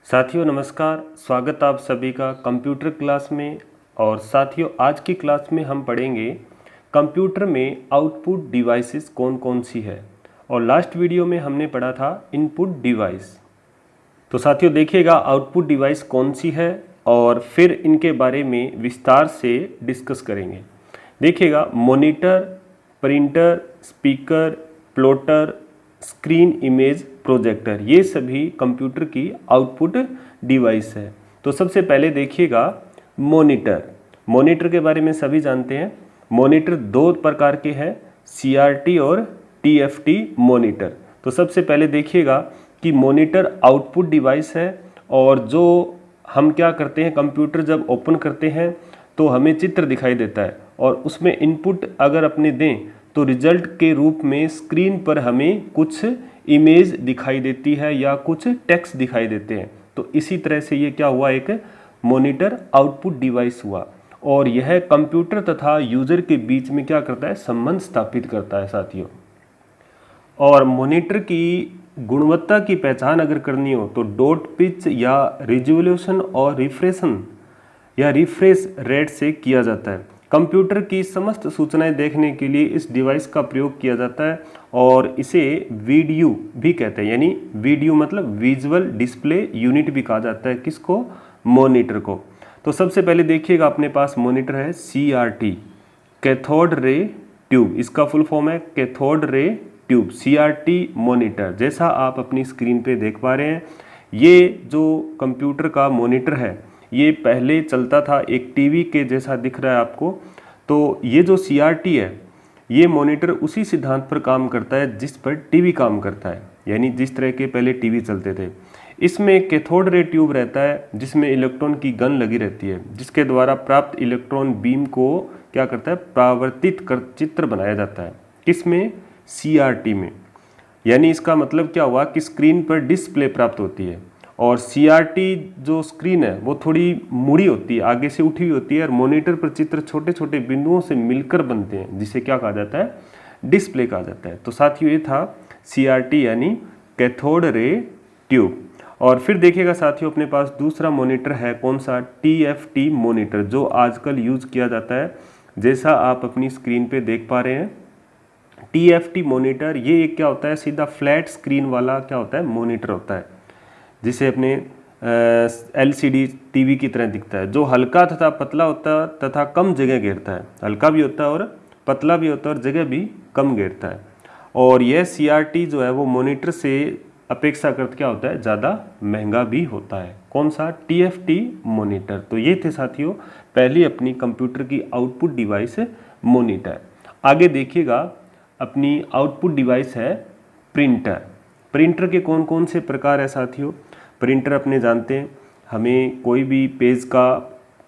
साथियों नमस्कार, स्वागत आप सभी का कंप्यूटर क्लास में। और साथियों आज की क्लास में हम पढ़ेंगे कंप्यूटर में आउटपुट डिवाइसेस कौन कौन सी है। और लास्ट वीडियो में हमने पढ़ा था इनपुट डिवाइस। तो साथियों देखिएगा आउटपुट डिवाइस कौन सी है और फिर इनके बारे में विस्तार से डिस्कस करेंगे। देखिएगा monitor, printer, speaker, plotter, screen image projector, ये सभी कंप्यूटर की आउटपुट डिवाइस है। तो सबसे पहले देखिएगा मॉनिटर। मॉनिटर के बारे में सभी जानते हैं। मॉनिटर दो प्रकार के हैं, CRT और TFT मॉनिटर। तो सबसे पहले देखिएगा कि मॉनिटर आउटपुट डिवाइस है और जो हम क्या करते हैं, कंप्यूटर जब ओपन करते हैं तो हमें चित्र दिखाई देता है और उसमें इनपुट अगर अपने दें तो रिजल्ट के रूप में स्क्रीन पर हमें कुछ इमेज दिखाई देती है या कुछ टेक्स्ट दिखाई देते हैं। तो इसी तरह से ये क्या हुआ, एक मॉनिटर आउटपुट डिवाइस हुआ और यह कंप्यूटर तथा यूजर के बीच में क्या करता है, संबंध स्थापित करता है साथियों। और मॉनिटर की गुणवत्ता की पहचान अगर करनी हो तो डॉट पिच या रिजोल्यूशन और रिफ्रेश रेट से किया जाता है। कंप्यूटर की समस्त सूचनाएं देखने के लिए इस डिवाइस का प्रयोग किया जाता है और इसे वीडीयू भी कहते हैं, यानी वीडीयू मतलब विजुअल डिस्प्ले यूनिट भी कहा जाता है। किसको? मॉनिटर को। तो सबसे पहले देखिएगा अपने पास मॉनिटर है CRT, कैथोड रे ट्यूब, इसका फुल फॉर्म है cathode ray tube, CRT monitor. जैसा आप अपनी स्क्रीन पे देख पा रहे हैं, ये जो कंप्यूटर का मॉनिटर है ये पहले चलता था एक टीवी के जैसा दिख रहा है आपको। तो ये जो CRT है ये मॉनिटर उसी सिद्धांत पर काम करता है जिस पर टीवी काम करता है, यानी जिस तरह के पहले टीवी चलते थे। इसमें कैथोड रे ट्यूब रहता है जिसमें इलेक्ट्रॉन की गन लगी रहती है, जिसके द्वारा प्राप्त इलेक्ट्रॉन बीम को क्या करता है, परावर्तित कर चित्र बनाया जाता है। किसमें? CRT में। यानी इसका मतलब क्या हुआ कि स्क्रीन पर डिस्प्ले प्राप्त होती है और CRT जो स्क्रीन है वो थोड़ी मुड़ी होती है, आगे से उठी हुई होती है और मॉनिटर पर चित्र छोटे छोटे बिंदुओं से मिलकर बनते हैं, जिसे क्या कहा जाता है, डिस्प्ले कहा जाता है। तो साथियों ये था CRT यानी कैथोड रे ट्यूब। और फिर देखिएगा साथियों अपने पास दूसरा मॉनिटर है, कौन सा? TFT मॉनिटर, जो आजकल यूज किया जाता है, जैसा आप अपनी स्क्रीन पे देख पा रहे हैं। TFT मॉनिटर ये एक क्या होता है, सीधा फ्लैट स्क्रीन वाला क्या होता है, मॉनिटर होता है, जिसे अपने LCD टीवी की तरह दिखता है, जो हल्का तथा पतला होता है तथा कम जगह घेरता है। हल्का भी होता है और पतला भी होता है और जगह भी कम घेरता है। और यह CRT जो है वो मॉनिटर से अपेक्षाकृत क्या होता है, ज़्यादा महंगा भी होता है। कौन सा? TFT monitor. तो ये थे साथियों पहली अपनी कंप्यूटर की आउटपुट डिवाइस मॉनिटर। आगे देखिएगा अपनी आउटपुट डिवाइस है प्रिंटर। प्रिंटर के कौन कौन से प्रकार है साथियों? प्रिंटर अपने जानते हैं, हमें कोई भी पेज का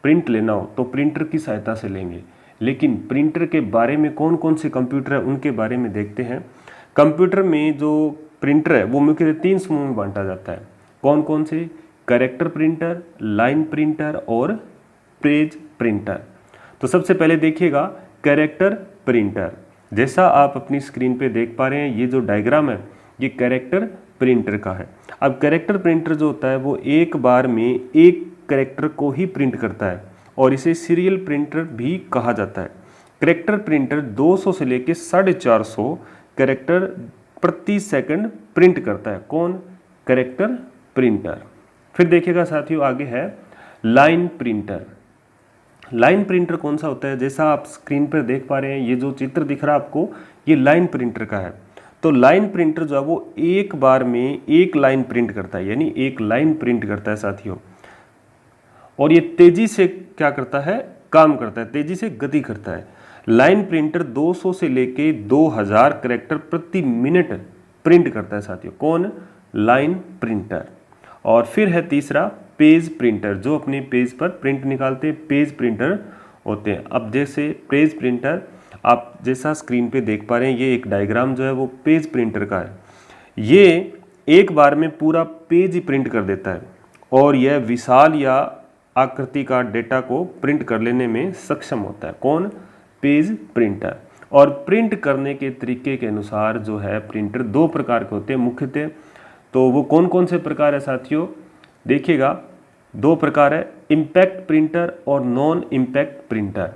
प्रिंट लेना हो तो प्रिंटर की सहायता से लेंगे। लेकिन प्रिंटर के बारे में कौन कौन से कंप्यूटर है उनके बारे में देखते हैं। कंप्यूटर में जो प्रिंटर है वो मुख्यतः 3 समूह में बांटा जाता है। कौन कौन से? कैरेक्टर प्रिंटर, लाइन प्रिंटर और पेज प्रिंटर। तो सबसे पहले देखिएगा कैरेक्टर प्रिंटर। जैसा आप अपनी स्क्रीन पे देख पा रहे हैं, ये जो डायग्राम है ये कैरेक्टर प्रिंटर का है। अब कैरेक्टर प्रिंटर जो होता है वो एक बार में एक कैरेक्टर को ही प्रिंट करता है और इसे सीरियल प्रिंटर भी कहा जाता है। कैरेक्टर प्रिंटर 200 से लेकर 450 कैरेक्टर प्रति सेकंड प्रिंट करता है। कौन? Character printer. फिर देखिएगा साथियों आगे है लाइन प्रिंटर। लाइन प्रिंटर कौन सा होता है? जैसा आप स्क्रीन पर देख पा रहे हैं, ये जो चित्र दिख रहा है आपको ये लाइन प्रिंटर का है। तो लाइन प्रिंटर जो है वो एक बार में एक लाइन प्रिंट करता है, यानी एक लाइन प्रिंट करता है साथियों। और ये तेजी से क्या करता है, काम करता है, तेजी से गति करता है। लाइन प्रिंटर 200 से लेके 2000 कैरेक्टर प्रति मिनट प्रिंट करता है साथियों। कौन? Line printer. और फिर है तीसरा पेज प्रिंटर, जो अपने पेज पर प्रिंट निकालते हैं, पेज प्रिंटर होते हैं। अब जैसे पेज प्रिंटर आप जैसा स्क्रीन पे देख पा रहे हैं, ये एक डायग्राम जो है वो पेज प्रिंटर का है। ये एक बार में पूरा पेज ही प्रिंट कर देता है और यह विशाल या आकृति का डेटा को प्रिंट कर लेने में सक्षम होता है। कौन? Page printer. और प्रिंट करने के तरीके के अनुसार जो है प्रिंटर 2 प्रकार के होते हैं मुख्यतः। तो वो कौन कौन से प्रकार है साथियों? देखिएगा दो प्रकार है, इम्पैक्ट प्रिंटर और non impact printer.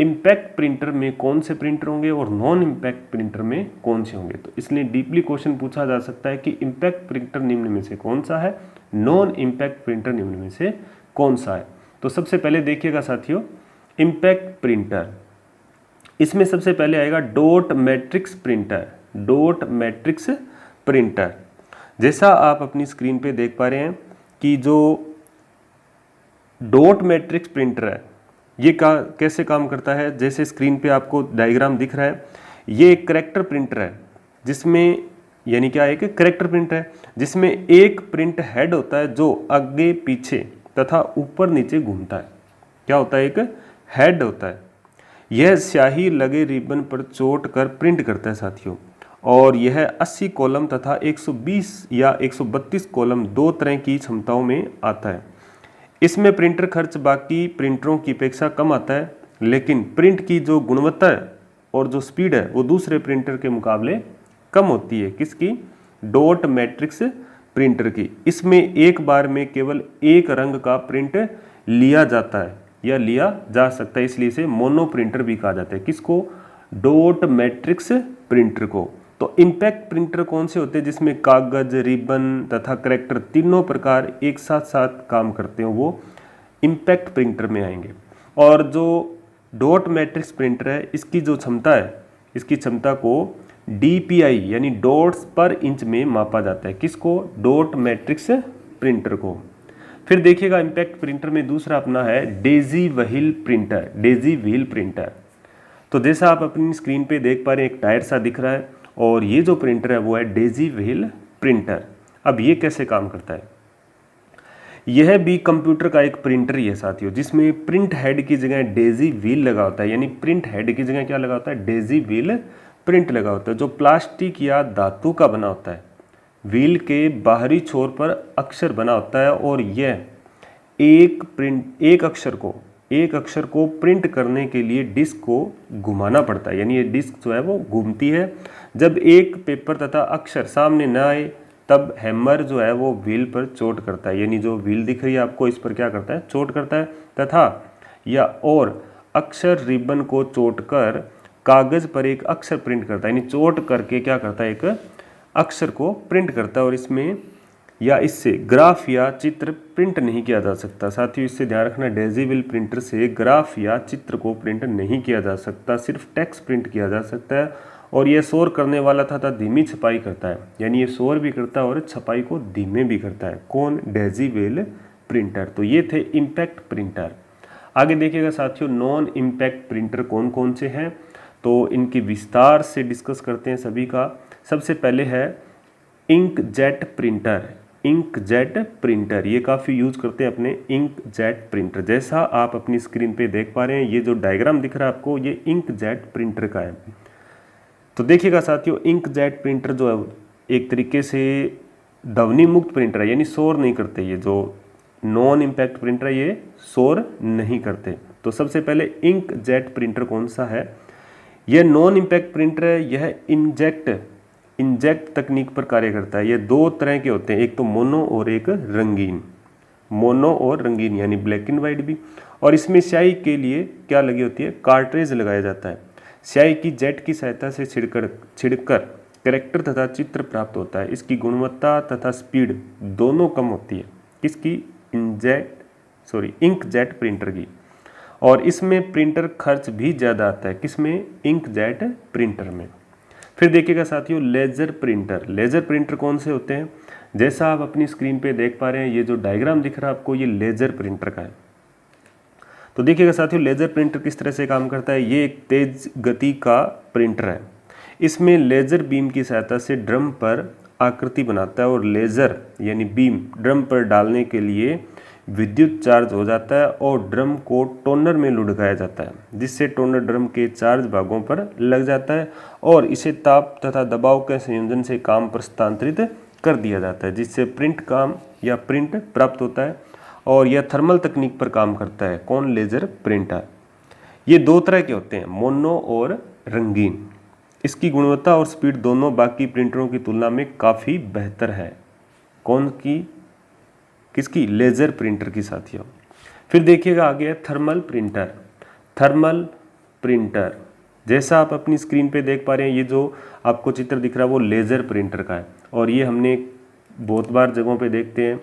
Impact printer में कौन से प्रिंटर होंगे और नॉन इम्पैक्ट प्रिंटर में कौन से होंगे। तो इसलिए डीपली क्वेश्चन पूछा जा सकता है कि इम्पैक्ट प्रिंटर निम्न में से कौन सा है, नॉन इम्पैक्ट प्रिंटर निम्न में से कौन सा है। तो सबसे पहले देखिएगा साथियों, इम्पैक्ट प्रिंटर, इसमें सबसे पहले आएगा dot matrix printer. Dot matrix printer, जैसा आप अपनी स्क्रीन पे देख पा रहे हैं कि जो डॉट मैट्रिक्स प्रिंटर है ये कैसे काम करता है। जैसे स्क्रीन पे आपको डायग्राम दिख रहा है, ये एक करेक्टर प्रिंटर है जिसमें, यानी क्या, एक करेक्टर प्रिंटर है जिसमें एक प्रिंट हेड होता है जो आगे पीछे तथा ऊपर नीचे घूमता है। क्या होता है, एक हेड होता है। यह स्याही लगे रिबन पर चोट कर प्रिंट करता है साथियों, और यह 80 कॉलम तथा 120 या 132 कॉलम दो तरह की क्षमताओं में आता है। इसमें प्रिंटर खर्च बाकी प्रिंटरों की अपेक्षा कम आता है, लेकिन प्रिंट की जो गुणवत्ता है और जो स्पीड है वो दूसरे प्रिंटर के मुकाबले कम होती है। किसकी, डॉट मैट्रिक्स प्रिंटर की। इसमें एक बार में केवल एक रंग का प्रिंट लिया जाता है या लिया जा सकता है, इसलिए इसे मोनो प्रिंटर भी कहा जाता है। किसको, डॉट मैट्रिक्स प्रिंटर को। तो इम्पैक्ट प्रिंटर कौन से होते हैं, जिसमें कागज, रिबन तथा करेक्टर तीनों प्रकार एक साथ साथ काम करते हैं, वो इम्पैक्ट प्रिंटर में आएंगे। और जो डॉट मैट्रिक्स प्रिंटर है, इसकी जो क्षमता है, इसकी क्षमता को DPI यानी डॉट्स पर इंच में मापा जाता है। किसको, डॉट मैट्रिक्स प्रिंटर को। फिर देखिएगा इम्पैक्ट प्रिंटर में दूसरा अपना है Daisy wheel printer. Daisy wheel printer, तो जैसा आप अपनी स्क्रीन पे देख पा रहे हैं, एक टायर सा दिख रहा है और ये जो प्रिंटर है वो है डेजी व्हील प्रिंटर। अब ये कैसे काम करता है, यह भी कंप्यूटर का एक प्रिंटर ही है साथियों, जिसमें प्रिंट हेड की जगह डेजी व्हील लगा होता है। यानी प्रिंट हेड की जगह क्या लगा होता है, डेजी व्हील प्रिंट लगा होता है, जो प्लास्टिक या धातु का बना होता है। व्हील के बाहरी छोर पर अक्षर बना होता है और यह एक अक्षर को प्रिंट करने के लिए डिस्क को घुमाना पड़ता है। यानी ये डिस्क जो है वो घूमती है। जब एक पेपर तथा अक्षर सामने न आए तब हैमर जो है वो व्हील पर चोट करता है। यानी जो व्हील दिख रही है आपको, इस पर क्या करता है, चोट करता है। तथा या और अक्षर रिबन को चोट कर कागज पर एक अक्षर प्रिंट करता है। यानी चोट करके क्या करता है, एक अक्षर को प्रिंट करता है। और इसमें या इससे ग्राफ या चित्र प्रिंट नहीं किया जा सकता। साथियों इससे ध्यान रखना, डेजी व्हील प्रिंटर से ग्राफ या चित्र को प्रिंट नहीं किया जा सकता, सिर्फ टेक्स्ट प्रिंट किया जा सकता है। और यह शोर करने वाला तथा धीमी छपाई करता है। यानी ये शोर भी करता है और छपाई को धीमे भी करता है। कौन, डेजी व्हील प्रिंटर। तो ये थे इम्पैक्ट प्रिंटर। आगे देखिएगा साथियों, नॉन इम्पैक्ट प्रिंटर कौन कौन से हैं, तो इनकी विस्तार से डिस्कस करते हैं सभी का। सबसे पहले है इंकजेट प्रिंटर। इंकजेट प्रिंटर ये काफ़ी यूज करते हैं अपने इंकजेट प्रिंटर। जैसा आप अपनी स्क्रीन पे देख पा रहे हैं, ये जो डायग्राम दिख रहा है आपको, ये इंकजेट प्रिंटर का है। तो देखिएगा साथियों, इंकजेट प्रिंटर जो है एक तरीके से ध्वनि मुक्त प्रिंटर है, यानी शोर नहीं करते। ये जो नॉन इम्पैक्ट प्रिंटर है ये शोर नहीं करते। तो सबसे पहले इंकजेट प्रिंटर कौन सा है, यह नॉन इम्पैक्ट प्रिंटर है। यह इंजेक्ट तकनीक पर कार्य करता है। ये दो तरह के होते हैं, एक तो मोनो और एक रंगीन। मोनो और रंगीन यानी ब्लैक एंड वाइट भी। और इसमें स्याही के लिए क्या लगी होती है, कार्ट्रिज लगाया जाता है। स्याही की जेट की सहायता से छिड़कर कैरेक्टर तथा चित्र प्राप्त होता है। इसकी गुणवत्ता तथा स्पीड दोनों कम होती है। किसकी, इंकजेट प्रिंटर की। और इसमें प्रिंटर खर्च भी ज़्यादा आता है। किसमें, इंकजेट प्रिंटर में। फिर देखिएगा साथियों, लेजर प्रिंटर। लेजर प्रिंटर कौन से होते हैं, जैसा आप अपनी स्क्रीन पे देख पा रहे हैं, ये जो डायग्राम दिख रहा है आपको, ये लेजर प्रिंटर का है। तो देखिएगा साथियों, लेजर प्रिंटर किस तरह से काम करता है। ये एक तेज गति का प्रिंटर है। इसमें लेजर बीम की सहायता से ड्रम पर आकृति बनाता है और लेजर यानी बीम ड्रम पर डालने के लिए विद्युत चार्ज हो जाता है और ड्रम को टोनर में लुढ़काया जाता है, जिससे टोनर ड्रम के चार्ज भागों पर लग जाता है और इसे ताप तथा दबाव के संयोजन से काम पर स्थानांतरित कर दिया जाता है, जिससे प्रिंट प्राप्त होता है। और यह थर्मल तकनीक पर काम करता है। कौन, लेजर प्रिंटर। ये दो तरह के होते हैं, मोनो और रंगीन। इसकी गुणवत्ता और स्पीड दोनों बाकी प्रिंटरों की तुलना में काफ़ी बेहतर है। कौन की, किसकी, लेजर प्रिंटर की साथियों। फिर देखिएगा आगे है थर्मल प्रिंटर। थर्मल प्रिंटर जैसा आप अपनी स्क्रीन पे देख पा रहे हैं, ये जो आपको चित्र दिख रहा है वो लेजर प्रिंटर का है। और ये हमने बहुत बार जगहों पे देखते हैं,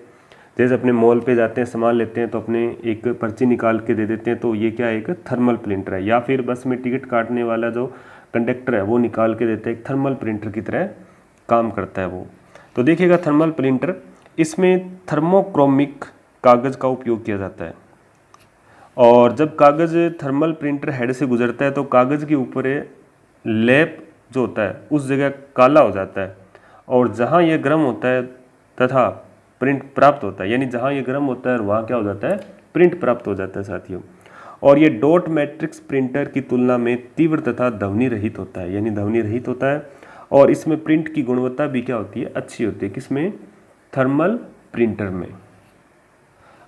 जैसे अपने मॉल पे जाते हैं सामान लेते हैं तो अपने एक पर्ची निकाल के दे देते हैं, तो ये क्या है, एक थर्मल प्रिंटर है। या फिर बस में टिकट काटने वाला जो कंडक्टर है वो निकाल के देते हैं, एक थर्मल प्रिंटर की तरह काम करता है वो। तो देखिएगा थर्मल प्रिंटर, इसमें थर्मोक्रोमिक कागज़ का उपयोग किया जाता है। और जब कागज़ थर्मल प्रिंटर हेड से गुजरता है तो कागज़ के ऊपर लेप जो होता है उस जगह काला हो जाता है, और जहाँ ये गर्म होता है तथा प्रिंट प्राप्त होता है, यानी जहाँ ये गर्म होता है और वहाँ क्या हो जाता है, प्रिंट प्राप्त हो जाता है साथियों। और ये डॉट मैट्रिक्स प्रिंटर की तुलना में तीव्र तथा ध्वनि रहित होता है, यानी ध्वनि रहित होता है। और इसमें प्रिंट की गुणवत्ता भी क्या होती है, अच्छी होती है। किसमें, थर्मल प्रिंटर में।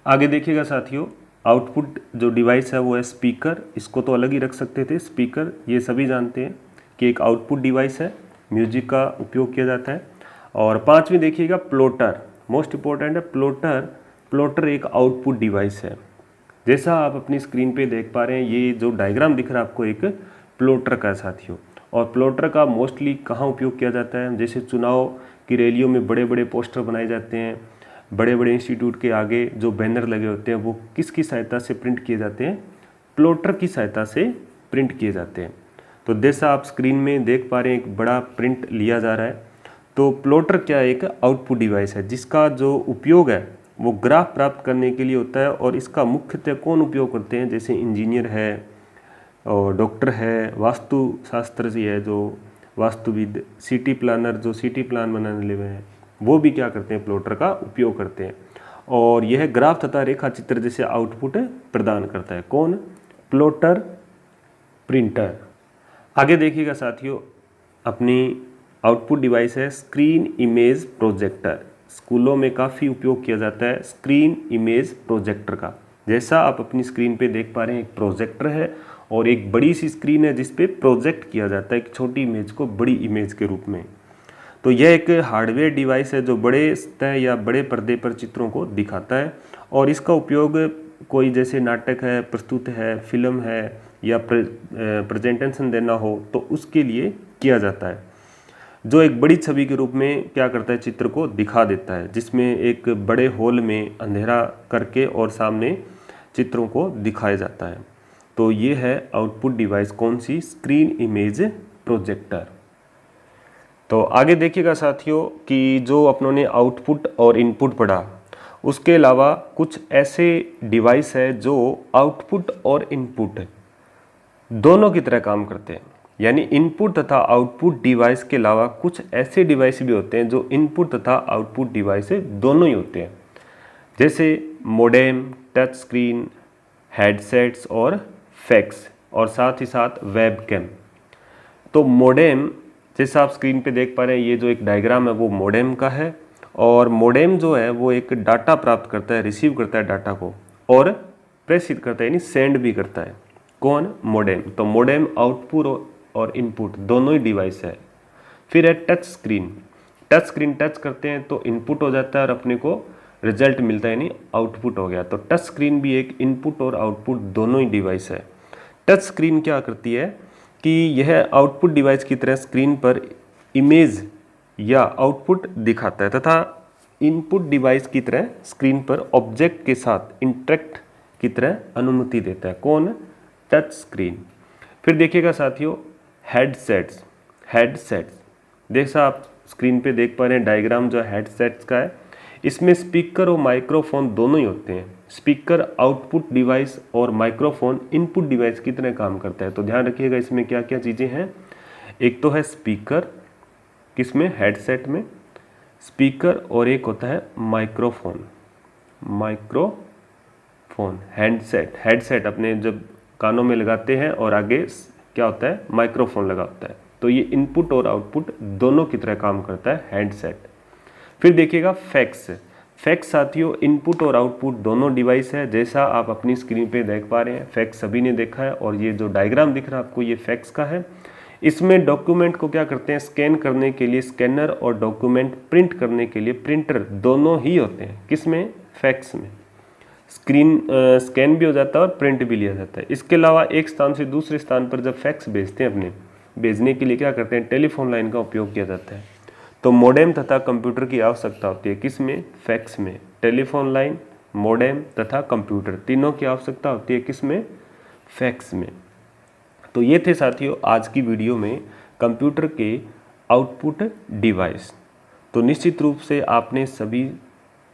आगे देखिएगा साथियों, आउटपुट जो डिवाइस है वो है स्पीकर। इसको तो अलग ही रख सकते थे, स्पीकर ये सभी जानते हैं कि एक आउटपुट डिवाइस है, म्यूजिक का उपयोग किया जाता है। और पांचवी देखिएगा प्लॉटर, मोस्ट इंपॉर्टेंट है प्लॉटर। प्लॉटर एक आउटपुट डिवाइस है। जैसा आप अपनी स्क्रीन पे देख पा रहे हैं, ये जो डायग्राम दिख रहा है आपको एक प्लॉटर का साथियों। और प्लॉटर का मोस्टली कहाँ उपयोग किया जाता है, जैसे चुनाव की रैलियों में बड़े बड़े पोस्टर बनाए जाते हैं, बड़े बड़े इंस्टीट्यूट के आगे जो बैनर लगे होते हैं वो किसकी सहायता से प्रिंट किए जाते हैं, प्लॉटर की सहायता से प्रिंट किए जाते हैं। तो जैसा आप स्क्रीन में देख पा रहे हैं एक बड़ा प्रिंट लिया जा रहा है। तो प्लॉटर क्या है, एक आउटपुट डिवाइस है जिसका जो उपयोग है वो ग्राफ प्राप्त करने के लिए होता है। और इसका मुख्यतः कौन उपयोग करते हैं, जैसे इंजीनियर है और डॉक्टर है, वास्तु शास्त्री है जो वास्तुविद, सिटी प्लानर जो सिटी प्लान बनाने लगे हैं, वो भी क्या करते हैं, प्लॉटर का उपयोग करते हैं। और यह ग्राफ तथा रेखा चित्र जैसे आउटपुट प्रदान करता है। कौन, प्लॉटर प्रिंटर। आगे देखिएगा साथियों, अपनी आउटपुट डिवाइस है स्क्रीन इमेज प्रोजेक्टर। स्कूलों में काफ़ी उपयोग किया जाता है स्क्रीन इमेज प्रोजेक्टर का। जैसा आप अपनी स्क्रीन पे देख पा रहे हैं, एक प्रोजेक्टर है और एक बड़ी सी स्क्रीन है जिस पे प्रोजेक्ट किया जाता है एक छोटी इमेज को बड़ी इमेज के रूप में। तो यह एक हार्डवेयर डिवाइस है जो बड़े सतह या बड़े पर्दे पर चित्रों को दिखाता है। और इसका उपयोग कोई जैसे नाटक है, प्रस्तुत है, फिल्म है या प्रेजेंटेशन देना हो तो उसके लिए किया जाता है, जो एक बड़ी छवि के रूप में क्या करता है, चित्र को दिखा देता है, जिसमें एक बड़े हॉल में अंधेरा करके और सामने चित्रों को दिखाया जाता है। तो ये है आउटपुट डिवाइस, कौन सी, स्क्रीन इमेज प्रोजेक्टर। तो आगे देखिएगा साथियों कि जो अपनों ने आउटपुट और इनपुट पढ़ा, उसके अलावा कुछ ऐसे डिवाइस है जो आउटपुट और इनपुट दोनों की तरह काम करते हैं। यानी इनपुट तथा आउटपुट डिवाइस के अलावा कुछ ऐसे डिवाइस भी होते हैं जो इनपुट तथा आउटपुट डिवाइस दोनों ही होते हैं, जैसे मोडेम, टच स्क्रीन, हेडसेट्स और फैक्स, और साथ ही साथ वेबकैम। तो मोडेम जैसा आप स्क्रीन पे देख पा रहे हैं, ये जो एक डायग्राम है वो मोडेम का है। और मोडेम जो है वो एक डाटा प्राप्त करता है, रिसीव करता है डाटा को और प्रेषित करता है, यानी सेंड भी करता है। कौन, मोडेम। तो मोडेम आउटपुट और इनपुट दोनों ही डिवाइस है। फिर है touch screen. Touch screen touch करते हैं तो इनपुट हो जाता है और अपने को रिजल्ट मिलता है, यानी आउटपुट हो गया। तो टच स्क्रीन भी एक इनपुट और आउटपुट दोनों ही डिवाइस है। टच स्क्रीन क्या करती है कि यह आउटपुट डिवाइस की तरह स्क्रीन पर इमेज या आउटपुट दिखाता है तथा इनपुट डिवाइस की तरह स्क्रीन पर ऑब्जेक्ट के साथ इंटरेक्ट की तरह अनुमति देता है। कौन, टच स्क्रीन। फिर देखिएगा साथियों हेडसेट्स। हेडसेट्स जैसा आप स्क्रीन पे देख पा रहे हैं डायग्राम जो हेडसेट्स का है, इसमें स्पीकर और माइक्रोफोन दोनों ही होते हैं। स्पीकर आउटपुट डिवाइस और माइक्रोफोन इनपुट डिवाइस की तरह काम करता है। तो ध्यान रखिएगा इसमें क्या क्या चीज़ें हैं। एक तो है स्पीकर, किसमें, हेडसेट में स्पीकर, और एक होता है माइक्रोफोन। माइक्रोफोन हेडसेट, हेडसेट अपने जब कानों में लगाते हैं और आगे क्या होता है, माइक्रोफोन लगा होता है। तो ये इनपुट और आउटपुट दोनों की तरह काम करता है हेडसेट। फिर देखिएगा फैक्स। फैक्स साथियों इनपुट और आउटपुट दोनों डिवाइस है, जैसा आप अपनी स्क्रीन पे देख पा रहे हैं। फैक्स सभी ने देखा है और ये जो डायग्राम दिख रहा है आपको ये फैक्स का है। इसमें डॉक्यूमेंट को क्या करते हैं, स्कैन करने के लिए स्कैनर और डॉक्यूमेंट प्रिंट करने के लिए प्रिंटर दोनों ही होते हैं। किसमें, फैक्स में। स्कैन भी हो जाता है और प्रिंट भी लिया जाता है। इसके अलावा एक स्थान से दूसरे स्थान पर जब फैक्स भेजते हैं अपने, भेजने के लिए क्या करते हैं, टेलीफोन लाइन का उपयोग किया जाता है। तो मोडेम तथा कंप्यूटर की आवश्यकता होती है, किसमें, फैक्स में। टेलीफोन लाइन, मोडेम तथा कंप्यूटर, तीनों की आवश्यकता होती है किसमें, फैक्स में। तो ये थे साथियों आज की वीडियो में कंप्यूटर के आउटपुट डिवाइस। तो निश्चित रूप से आपने सभी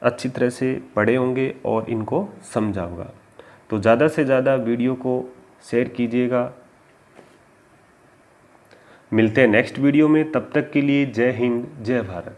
अच्छी तरह से पढ़े होंगे और इनको समझा होगा। तो ज़्यादा से ज़्यादा वीडियो को शेयर कीजिएगा। मिलते हैं नेक्स्ट वीडियो में, तब तक के लिए जय हिंद, जय भारत।